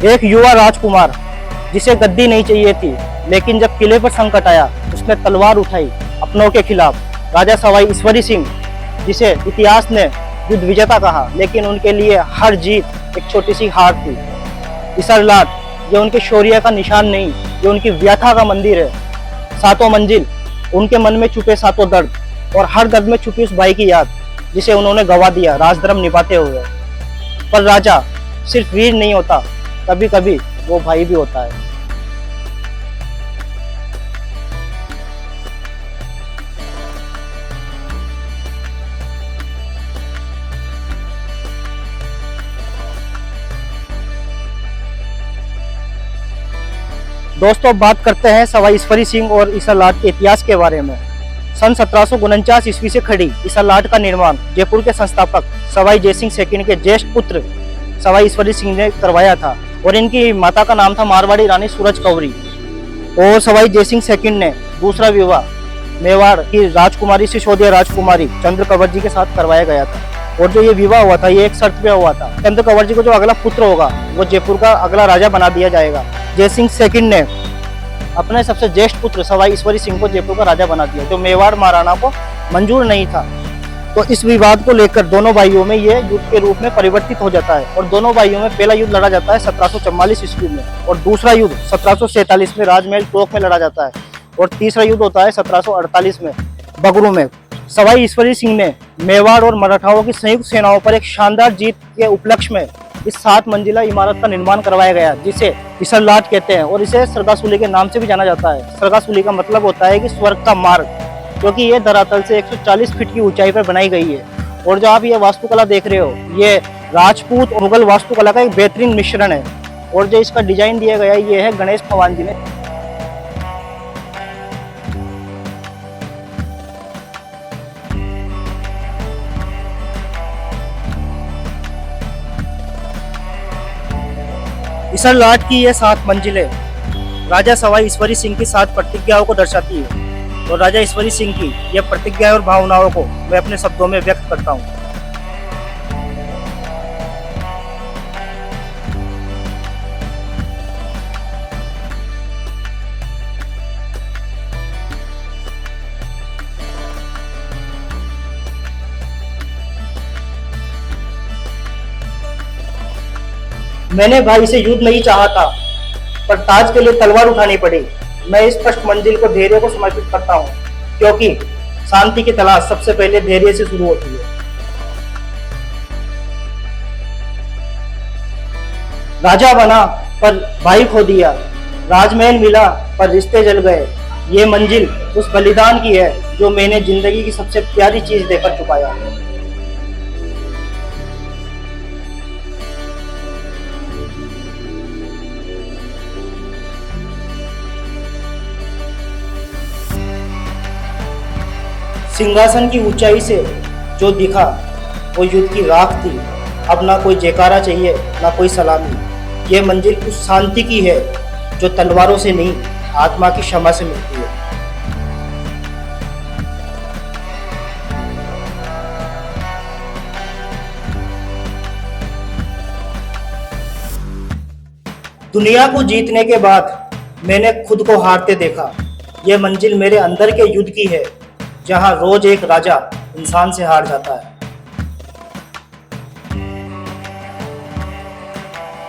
एक युवा राजकुमार जिसे गद्दी नहीं चाहिए थी, लेकिन जब किले पर संकट आया उसने तलवार उठाई अपनों के खिलाफ। राजा सवाई ईश्वरी सिंह, जिसे इतिहास ने युद्ध विजेता कहा, लेकिन उनके लिए हर जीत एक छोटी सी हार थी। इसरलाट ये उनके शौर्य का निशान नहीं, ये उनकी व्यथा का मंदिर है। सातों मंजिल उनके मन में छुपे सातों दर्द, और हर दर्द में छुपी उस भाई की याद जिसे उन्होंने गवा दिया राजधर्म निभाते हुए। पर राजा सिर्फ वीर नहीं होता, कभी कभी वो भाई भी होता है। दोस्तों, बात करते हैं सवाई ईश्वरी सिंह और इसरलाट के इतिहास के बारे में। सन 1749 ईस्वी से खड़ी इसरलाट का निर्माण जयपुर के संस्थापक सवाई जयसिंह सेकंड के ज्येष्ठ पुत्र सवाई ईश्वरी सिंह ने करवाया था, और इनकी माता का नाम था मारवाड़ी रानी सूरज कौरी। और सवाई जयसिंह सेकंड ने दूसरा विवाह मेवाड़ की राजकुमारी सिसोदिया राजकुमारी चंद्र कंवर जी के साथ करवाया गया था। और जो ये विवाह हुआ था, ये एक शर्त पे हुआ था। चंद्र कंवर जी को जो अगला पुत्र होगा वो जयपुर का अगला राजा बना दिया जाएगा। जयसिंह सेकंड ने अपने सबसे ज्येष्ठ पुत्र सवाई ईश्वरी सिंह को जयपुर का राजा बना दिया, जो मेवाड़ महाराणा को मंजूर नहीं था। तो इस विवाद को लेकर दोनों भाइयों में ये युद्ध के रूप में परिवर्तित हो जाता है, और दोनों भाइयों में पहला युद्ध लड़ा जाता है 1744 ईस्वी में, और दूसरा युद्ध 1747 में राजमहल टोक में लड़ा जाता है, और तीसरा युद्ध होता है 1748 में बगरू में। सवाई ईश्वरी सिंह ने मेवाड़ और मराठाओं की संयुक्त सेनाओं पर एक शानदार जीत के उपलक्ष्य में इस 7 मंजिला इमारत का निर्माण करवाया गया, जिसे इसरलाट कहते हैं, और इसे सरगासुली के नाम से भी जाना जाता है। सरगासुली का मतलब होता है कि स्वर्ग का मार्ग, क्योंकि ये धरातल से 140 फीट की ऊंचाई पर बनाई गई है। और जो आप ये वास्तुकला देख रहे हो, ये राजपूत और मुगल वास्तुकला का एक बेहतरीन मिश्रण है। और जो इसका डिजाइन दिया गया है, ये है गणेश भगवान जी ने। इसरलाट की ये 7 मंजिलें राजा सवाई ईश्वरी सिंह की 7 प्रतिज्ञाओं को दर्शाती है, और राजा ईश्वरी सिंह की ये प्रतिज्ञाएं और भावनाओं को मैं अपने शब्दों में व्यक्त करता हूँ। मैंने भाई से युद्ध नहीं चाहा था, पर ताज के लिए तलवार उठानी पड़ी। मैं इस फर्स्ट मंजिल को धैर्य को समर्पित करता हूँ, क्योंकि शांति की तलाश सबसे पहले धैर्य से शुरू होती है। राजा बना पर भाई खो दिया, राजमहल मिला पर रिश्ते जल गए। ये मंजिल उस बलिदान की है जो मैंने जिंदगी की सबसे प्यारी चीज देकर चुकाया। सिंहासन की ऊंचाई से जो दिखा वो युद्ध की राख थी। अब ना कोई जयकारा चाहिए, ना कोई सलामी। ये मंजिल उस शांति की है जो तलवारों से नहीं, आत्मा की क्षमा से मिलती है। दुनिया को जीतने के बाद मैंने खुद को हारते देखा। ये मंजिल मेरे अंदर के युद्ध की है, जहां रोज एक राजा इंसान से हार जाता है।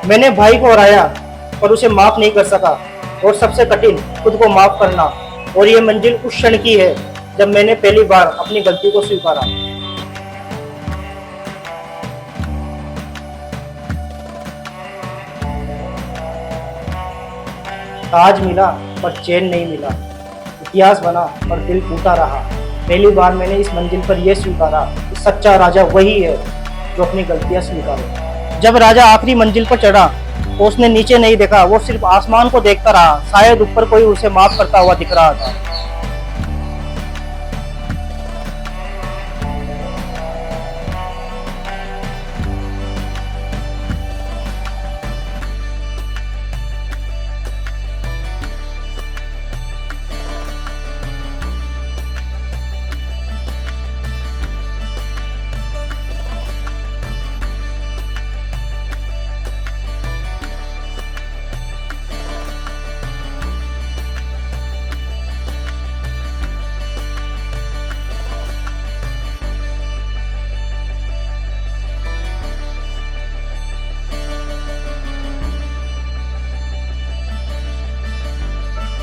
मैंने भाई को हराया पर उसे माफ नहीं कर सका, और सबसे कठिन खुद को माफ करना। और ये मंजिल उस क्षण की है जब मैंने पहली बार अपनी गलती को स्वीकारा। ताज मिला पर चैन नहीं मिला, इतिहास बना पर दिल टूटा रहा। पहली बार मैंने इस मंजिल पर यह स्वीकारा कि सच्चा राजा वही है जो अपनी गलतियां स्वीकारे। जब राजा आखिरी मंजिल पर चढ़ा तो उसने नीचे नहीं देखा, वो सिर्फ आसमान को देखता रहा। शायद ऊपर कोई उसे माफ करता हुआ दिख रहा था।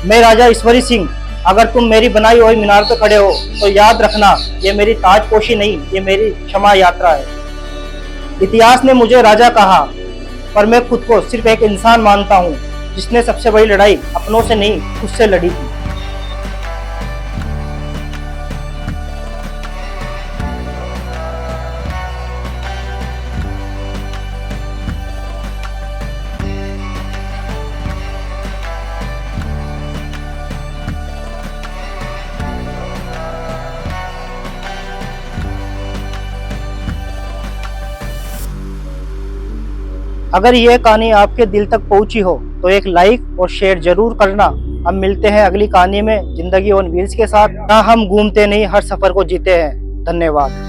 मैं राजा ईश्वरी सिंह, अगर तुम मेरी बनाई हुई मीनार पे खड़े हो तो याद रखना, ये मेरी ताजपोशी नहीं, ये मेरी क्षमा यात्रा है। इतिहास ने मुझे राजा कहा, पर मैं खुद को सिर्फ एक इंसान मानता हूँ जिसने सबसे बड़ी लड़ाई अपनों से नहीं, खुद से लड़ी थी। अगर यह कहानी आपके दिल तक पहुंची हो तो एक लाइक और शेयर जरूर करना। हम मिलते हैं अगली कहानी में जिंदगी ऑन व्हील्स के साथ। जहां हम घूमते नहीं, हर सफर को जीते हैं। धन्यवाद।